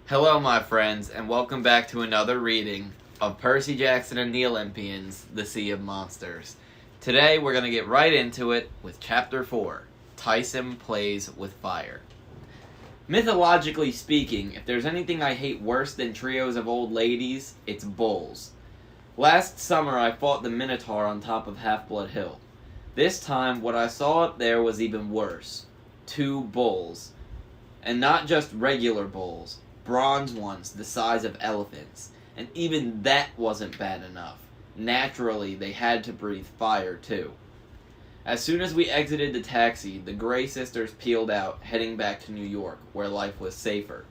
Hello, my friends, and welcome back to another reading of Percy Jackson and the Olympians, The Sea of Monsters. Today, we're going to get right into it with Chapter 4, Tyson Plays with Fire. Mythologically speaking, if there's anything I hate worse than trios of old ladies, it's bulls. Last summer, I fought the Minotaur on top of Half-Blood Hill. This time, what I saw up there was even worse. 2 bulls. And not just regular bulls. Bronze ones the size of elephants, and even that wasn't bad enough. Naturally, they had to breathe fire too. As soon as we exited the taxi, the Grey sisters peeled out, heading back to New York, where life was safer.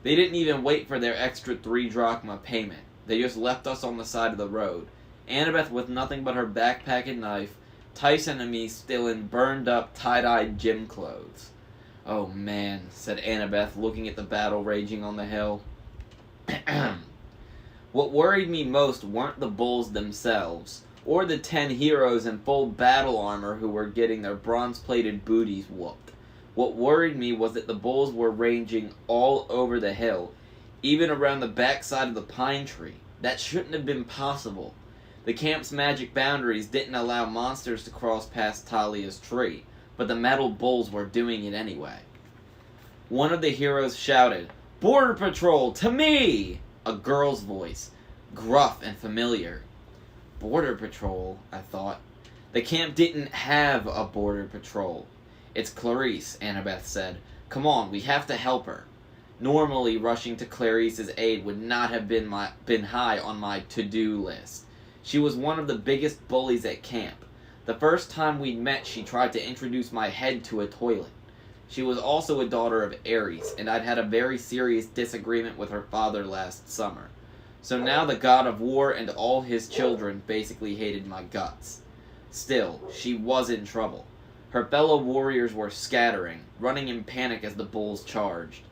They didn't even wait for their extra 3 drachma payment. They just left us on the side of the road. Annabeth with nothing but her backpack and knife, Tyson and me still in burned up, tie-dyed gym clothes. "Oh man," said Annabeth, looking at the battle raging on the hill. What worried me most weren't the bulls themselves, or the 10 heroes in full battle armor who were getting their bronze-plated booties whooped. What worried me was that the bulls were ranging all over the hill, even around the backside of the pine tree. That shouldn't have been possible. The camp's magic boundaries didn't allow monsters to cross past Talia's tree, but the metal bulls were doing it anyway. One of the heroes shouted, "Border Patrol, to me!" A girl's voice, gruff and familiar. Border Patrol, I thought. The camp didn't have a Border Patrol. "It's Clarice," Annabeth said. "Come on, we have to help her." Normally, rushing to Clarice's aid would not have been high on my to-do list. She was one of the biggest bullies at camp. The first time we'd met, she tried to introduce my head to a toilet. She was also a daughter of Ares, and I'd had a very serious disagreement with her father last summer. So now the god of war and all his children basically hated my guts. Still, she was in trouble. Her fellow warriors were scattering, running in panic as the bulls charged.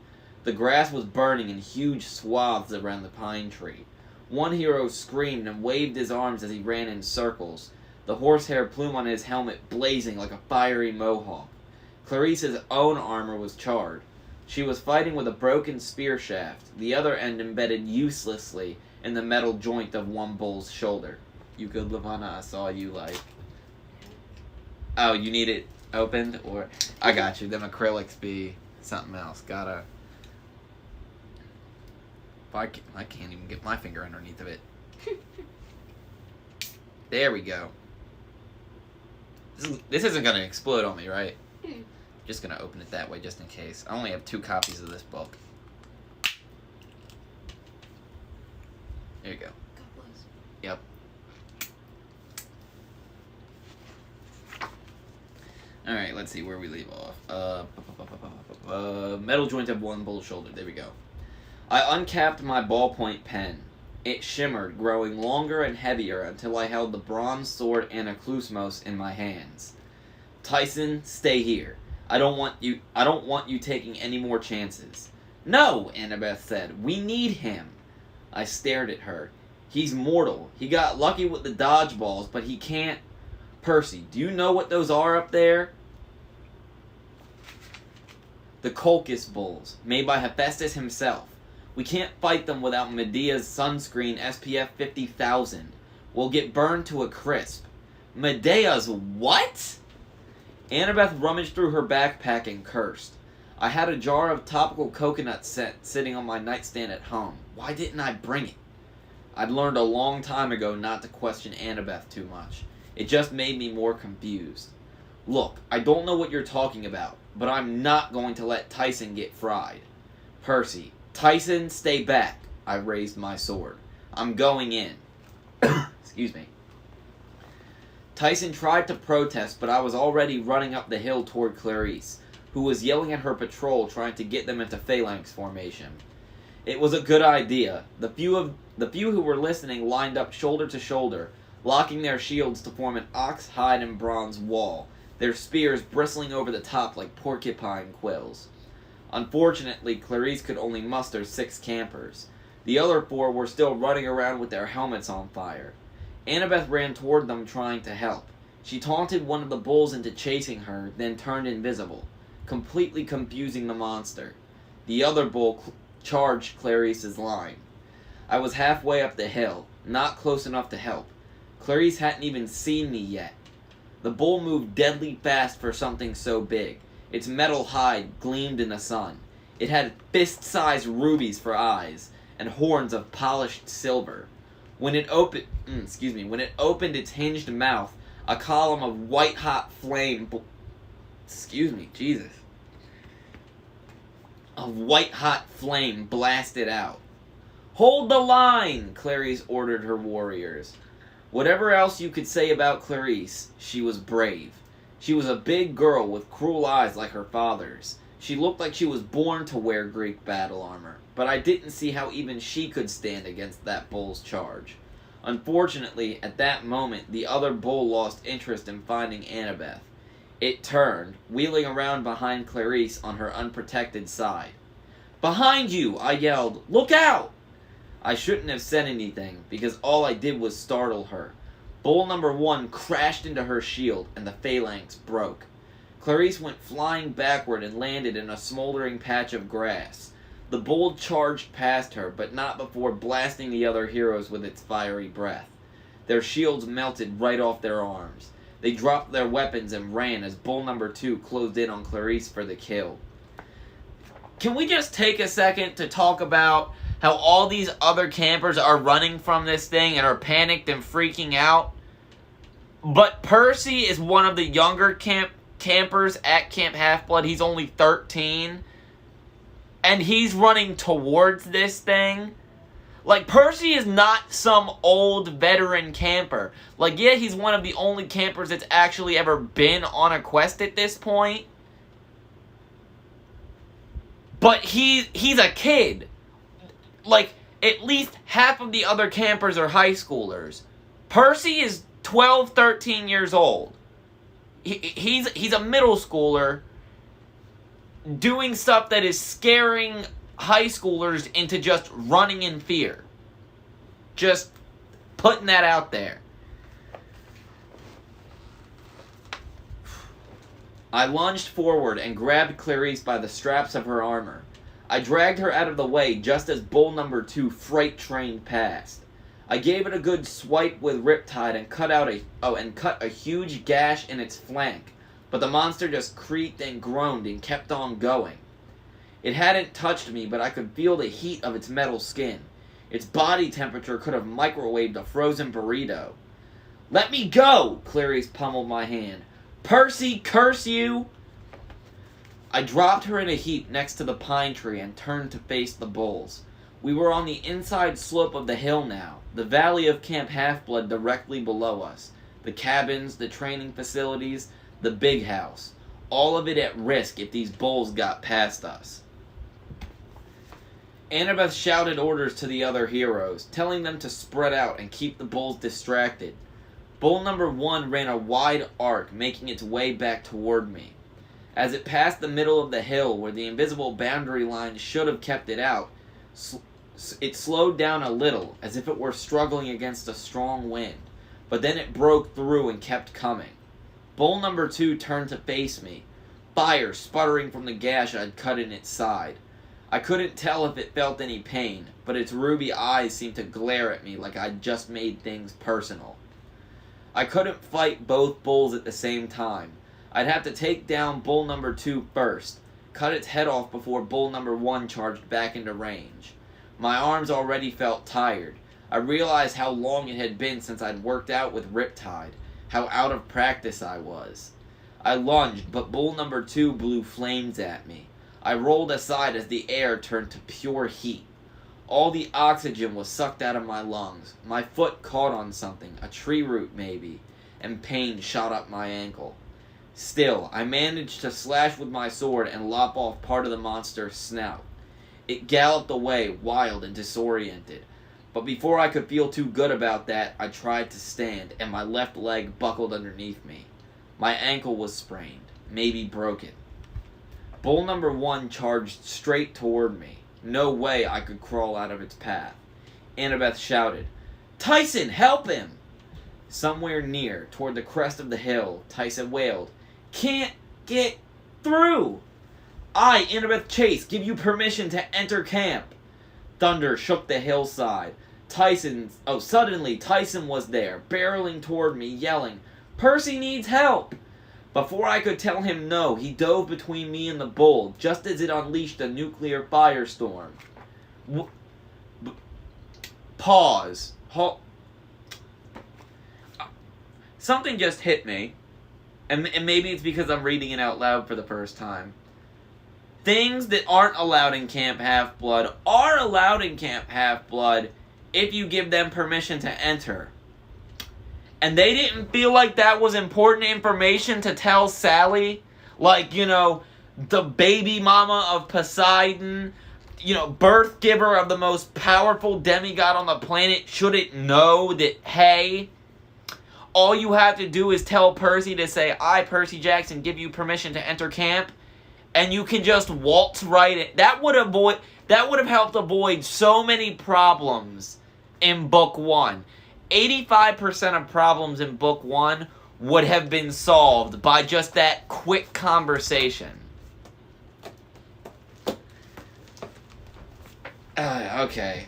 The grass was burning in huge swaths around the pine tree. One hero screamed and waved his arms as he ran in circles, the horsehair plume on his helmet blazing like a fiery mohawk. Clarice's own armor was charred. She was fighting with a broken spear shaft, the other end embedded uselessly in the metal joint of one bull's shoulder. "You good, Lavanna? I saw you like..." "Oh, you need it opened?" Or... I got you. Them acrylics be something else. Gotta... I can't even get my finger underneath of it. There we go. This isn't going to explode on me, right? Just going to open it that way just in case. I only have 2 copies of this book. There you go. God bless. Yep. Alright, let's see where we leave off. Metal joint of one bull's shoulder. There we go. I uncapped my ballpoint pen. It shimmered, growing longer and heavier until I held the bronze sword Anaklusmos in my hands. "Tyson, stay here. I don't want you taking any more chances." "No," Annabeth said. "We need him." I stared at her. "He's mortal. He got lucky with the dodgeballs, but he can't..." "Percy, do you know what those are up there?" "The Colchis bulls, made by Hephaestus himself. We can't fight them without Medea's sunscreen SPF 50,000. We'll get burned to a crisp." "Medea's what?" Annabeth rummaged through her backpack and cursed. I had a jar of topical coconut scent sitting on my nightstand at home. Why didn't I bring it? I'd learned a long time ago not to question Annabeth too much. It just made me more confused. "Look, I don't know what you're talking about, but I'm not going to let Tyson get fried." "Percy, Tyson, stay back." I raised my sword. "I'm going in." Excuse me. Tyson tried to protest, but I was already running up the hill toward Clarice, who was yelling at her patrol trying to get them into phalanx formation. It was a good idea. The few who were listening lined up shoulder to shoulder, locking their shields to form an ox hide and bronze wall, their spears bristling over the top like porcupine quills. Unfortunately, Clarice could only muster 6 campers. The other 4 were still running around with their helmets on fire. Annabeth ran toward them trying to help. She taunted one of the bulls into chasing her, then turned invisible, completely confusing the monster. The other bull charged Clarice's line. I was halfway up the hill, not close enough to help. Clarice hadn't even seen me yet. The bull moved deadly fast for something so big. Its metal hide gleamed in the sun. It had fist-sized rubies for eyes and horns of polished silver. When it opened its hinged mouth, a column of white-hot flame of white-hot flame blasted out. "Hold the line!" Clarice ordered her warriors. Whatever else you could say about Clarice, she was brave. She was a big girl with cruel eyes like her father's. She looked like she was born to wear Greek battle armor, but I didn't see how even she could stand against that bull's charge. Unfortunately, at that moment, the other bull lost interest in finding Annabeth. It turned, wheeling around behind Clarice on her unprotected side. "Behind you!" I yelled. "Look out!" I shouldn't have said anything, because all I did was startle her. Bull number 1 crashed into her shield, and the phalanx broke. Clarice went flying backward and landed in a smoldering patch of grass. The bull charged past her, but not before blasting the other heroes with its fiery breath. Their shields melted right off their arms. They dropped their weapons and ran as bull number 2 closed in on Clarice for the kill. Can we just take a second to talk about how all these other campers are running from this thing and are panicked and freaking out? But Percy is one of the younger campers at Camp Half-Blood. He's only 13. And he's running towards this thing. Like, Percy is not some old veteran camper. Like, yeah, he's one of the only campers that's actually ever been on a quest at this point. But he's a kid. Like, at least half of the other campers are high schoolers. Percy is 12, 13 years old. He's a middle schooler doing stuff that is scaring high schoolers into just running in fear. Just putting that out there. I lunged forward and grabbed Clarice by the straps of her armor. I dragged her out of the way just as bull number 2 freight trained past. I gave it a good swipe with Riptide and cut a huge gash in its flank, but the monster just creaked and groaned and kept on going. It hadn't touched me, but I could feel the heat of its metal skin. Its body temperature could have microwaved a frozen burrito. "Let me go!" Clarice pummeled my hand. "Percy, curse you!" I dropped her in a heap next to the pine tree and turned to face the bulls. We were on the inside slope of the hill now, the valley of Camp Half-Blood directly below us. The cabins, the training facilities, the big house. All of it at risk if these bulls got past us. Annabeth shouted orders to the other heroes, telling them to spread out and keep the bulls distracted. Bull number 1 ran a wide arc, making its way back toward me. As it passed the middle of the hill, where the invisible boundary line should have kept it out, it slowed down a little, as if it were struggling against a strong wind, but then it broke through and kept coming. Bull number 2 turned to face me, fire sputtering from the gash I'd cut in its side. I couldn't tell if it felt any pain, but its ruby eyes seemed to glare at me like I'd just made things personal. I couldn't fight both bulls at the same time. I'd have to take down bull number 2 first, cut its head off before bull number 1 charged back into range. My arms already felt tired. I realized how long it had been since I'd worked out with Riptide, how out of practice I was. I lunged, but bull number 2 blew flames at me. I rolled aside as the air turned to pure heat. All the oxygen was sucked out of my lungs. My foot caught on something, a tree root maybe, and pain shot up my ankle. Still, I managed to slash with my sword and lop off part of the monster's snout. It galloped away, wild and disoriented. But before I could feel too good about that, I tried to stand, and my left leg buckled underneath me. My ankle was sprained, maybe broken. Bull number 1 charged straight toward me. No way I could crawl out of its path. Annabeth shouted, "Tyson, help him!" Somewhere near, toward the crest of the hill, Tyson wailed, "Can't get through! I, Annabeth Chase, give you permission to enter camp." Thunder shook the hillside. Suddenly Tyson was there, barreling toward me, yelling, "Percy needs help!" Before I could tell him no, he dove between me and the bull, just as it unleashed a nuclear firestorm. Pause. Something just hit me, and maybe it's because I'm reading it out loud for the first time. Things that aren't allowed in Camp Half-Blood are allowed in Camp Half-Blood if you give them permission to enter. And they didn't feel like that was important information to tell Sally. Like, the baby mama of Poseidon, birth giver of the most powerful demigod on the planet, shouldn't know that, hey, all you have to do is tell Percy to say, "I, Percy Jackson, give you permission to enter camp," and you can just waltz right in. That would have helped avoid so many problems in Book 1. 85% of problems in Book 1 would have been solved by just that quick conversation. Okay,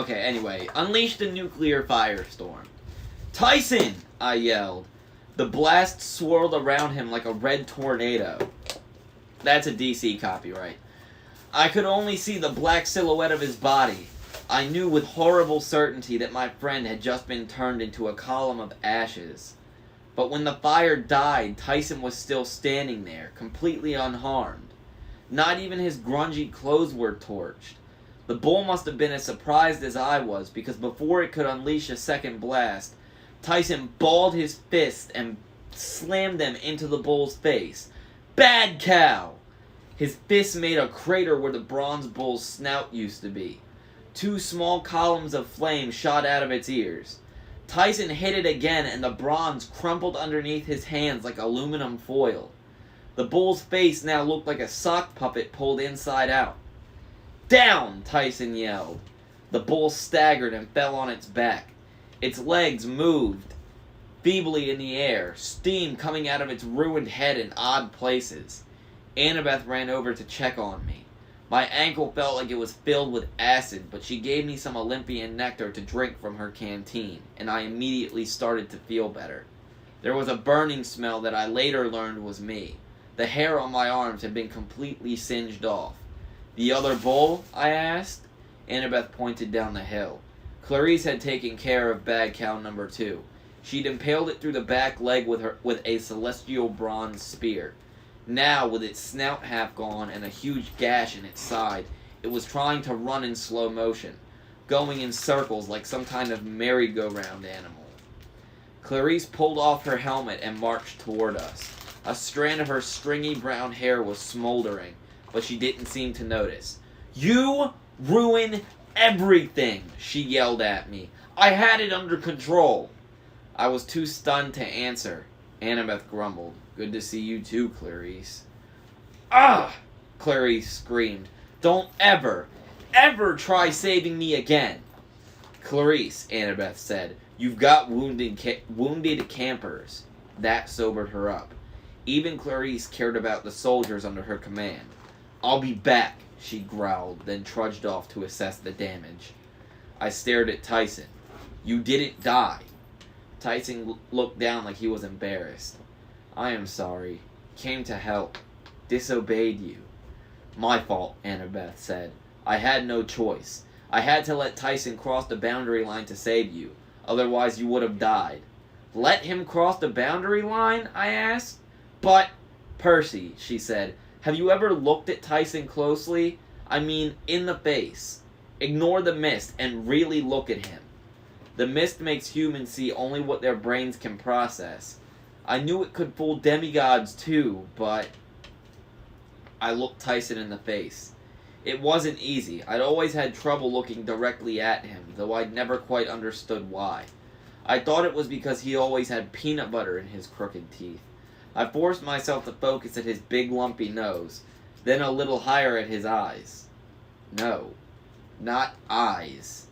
anyway. Unleash the nuclear firestorm. "Tyson!" I yelled. The blast swirled around him like a red tornado. That's a DC copyright. I could only see the black silhouette of his body. I knew with horrible certainty that my friend had just been turned into a column of ashes. But when the fire died, Tyson was still standing there, completely unharmed. Not even his grungy clothes were torched. The bull must have been as surprised as I was, because before it could unleash a second blast, Tyson balled his fist and slammed them into the bull's face. "Bad cow!" His fist made a crater where the bronze bull's snout used to be. 2 small columns of flame shot out of its ears. Tyson hit it again, and the bronze crumpled underneath his hands like aluminum foil. The bull's face now looked like a sock puppet pulled inside out. "Down!" Tyson yelled. The bull staggered and fell on its back. Its legs moved feebly in the air, steam coming out of its ruined head in odd places. Annabeth ran over to check on me. My ankle felt like it was filled with acid, but she gave me some Olympian nectar to drink from her canteen, and I immediately started to feel better. There was a burning smell that I later learned was me. The hair on my arms had been completely singed off. "The other bull?" I asked. Annabeth pointed down the hill. Clarice had taken care of bad cow number 2. She'd impaled it through the back leg with a celestial bronze spear. Now, with its snout half gone and a huge gash in its side, it was trying to run in slow motion, going in circles like some kind of merry-go-round animal. Clarice pulled off her helmet and marched toward us. A strand of her stringy brown hair was smoldering, but she didn't seem to notice. "You ruin everything!" she yelled at me. "I had it under control." I was too stunned to answer. Annabeth grumbled. "Good to see you too, Clarice." "Ah!" Clarice screamed. "Don't ever try saving me again." "Clarice," Annabeth said, "you've got wounded campers." That sobered her up. Even Clarice cared about the soldiers under her command. "I'll be back," she growled, then trudged off to assess the damage. I stared at Tyson. "You didn't die." Tyson looked down like he was embarrassed. "I am sorry. Came to help. Disobeyed you." "My fault," Annabeth said. "I had no choice. I had to let Tyson cross the boundary line to save you. Otherwise you would have died." "Let him cross the boundary line?" I asked. "But, Percy," she said, "have you ever looked at Tyson closely? I mean, in the face. Ignore the mist and really look at him. The mist makes humans see only what their brains can process. I knew it could fool demigods too, but..." I looked Tyson in the face. It wasn't easy. I'd always had trouble looking directly at him, though I'd never quite understood why. I thought it was because he always had peanut butter in his crooked teeth. I forced myself to focus at his big lumpy nose, then a little higher at his eyes. No, not eyes.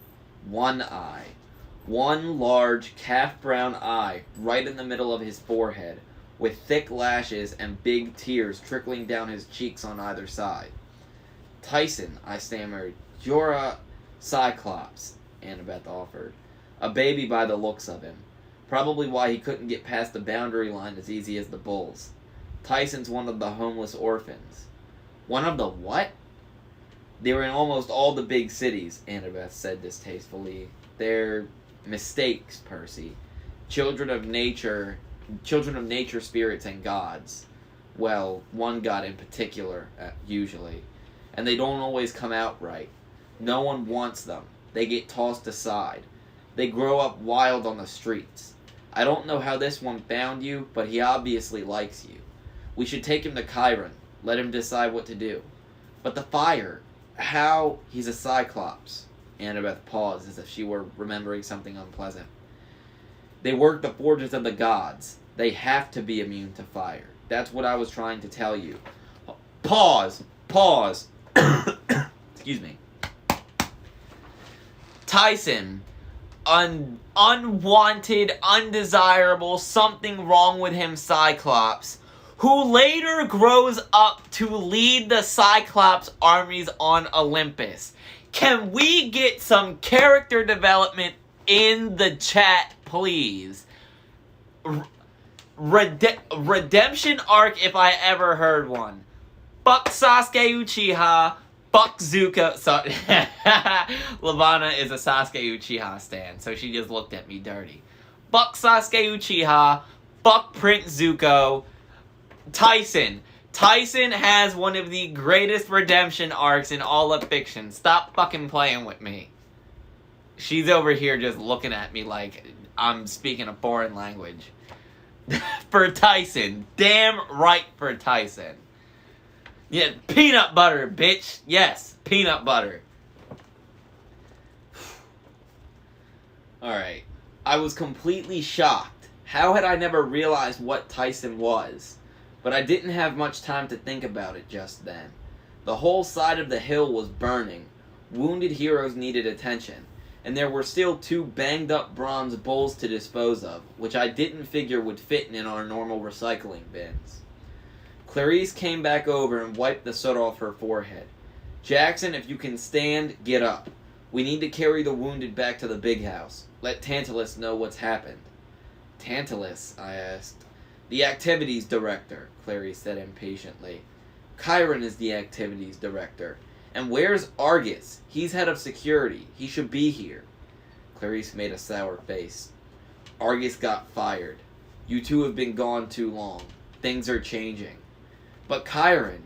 One eye. One large, calf-brown eye right in the middle of his forehead, with thick lashes and big tears trickling down his cheeks on either side. Tyson, I stammered. You're a Cyclops, Annabeth offered. A baby by the looks of him. Probably why he couldn't get past the boundary line as easy as the bulls. Tyson's one of the homeless orphans. One of the what? They were in almost all the big cities, Annabeth said distastefully. They're mistakes, Percy. Children of nature, spirits, and gods. Well, one god in particular, usually. And they don't always come out right. No one wants them. They get tossed aside. They grow up wild on the streets. I don't know how this one found you, but he obviously likes you. We should take him to Chiron. Let him decide what to do. But the fire, how? He's a Cyclops. Annabeth paused as if she were remembering something unpleasant. They work the forges of the gods. They have to be immune to fire. That's what I was trying to tell you. Pause. Excuse me. Tyson, unwanted, undesirable, something wrong with him Cyclops, who later grows up to lead the Cyclops armies on Olympus. Can we get some character development in the chat, please? Redemption arc if I ever heard one. Fuck Sasuke Uchiha. Fuck Zuko. Sorry. Lavana is a Sasuke Uchiha stan, so she just looked at me dirty. Fuck Sasuke Uchiha. Fuck Prince Zuko. Tyson. Tyson has one of the greatest redemption arcs in all of fiction. Stop fucking playing with me. She's over here just looking at me like I'm speaking a foreign language. For Tyson. Damn right for Tyson. Yeah, peanut butter, bitch. Yes, peanut butter. Alright. I was completely shocked. How had I never realized what Tyson was? But I didn't have much time to think about it just then. The whole side of the hill was burning. Wounded heroes needed attention. And there were still 2 banged-up bronze bulls to dispose of, which I didn't figure would fit in our normal recycling bins. Clarice came back over and wiped the soot off her forehead. Jackson, if you can stand, get up. We need to carry the wounded back to the big house. Let Tantalus know what's happened. Tantalus? I asked. The activities director, Clarice said impatiently. Chiron is the activities director. And where's Argus? He's head of security. He should be here. Clarice made a sour face. Argus got fired. You two have been gone too long. Things are changing. But Chiron,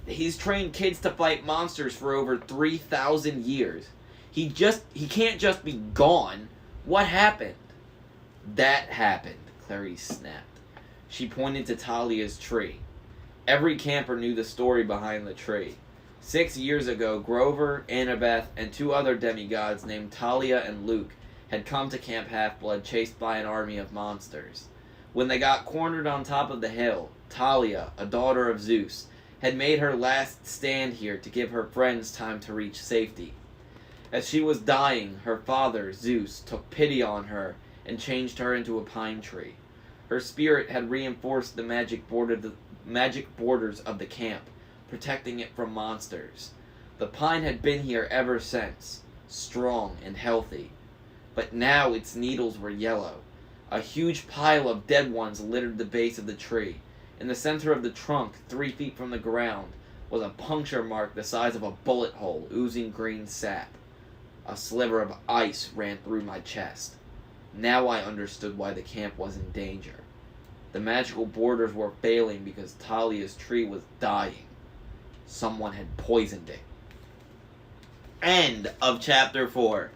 he's trained kids to fight monsters for over 3,000 years. He can't just be gone. What happened? That happened, Clarice snapped. She pointed to Talia's tree. Every camper knew the story behind the tree. 6 years ago, Grover, Annabeth, and 2 other demigods named Talia and Luke had come to Camp Half-Blood chased by an army of monsters. When they got cornered on top of the hill, Talia, a daughter of Zeus, had made her last stand here to give her friends time to reach safety. As she was dying, her father, Zeus, took pity on her and changed her into a pine tree. Her spirit had reinforced the magic borders of the camp, protecting it from monsters. The pine had been here ever since, strong and healthy. But now its needles were yellow. A huge pile of dead ones littered the base of the tree. In the center of the trunk, 3 feet from the ground, was a puncture mark the size of a bullet hole, oozing green sap. A sliver of ice ran through my chest. Now I understood why the camp was in danger. The magical borders were failing because Talia's tree was dying. Someone had poisoned it. End of chapter 4.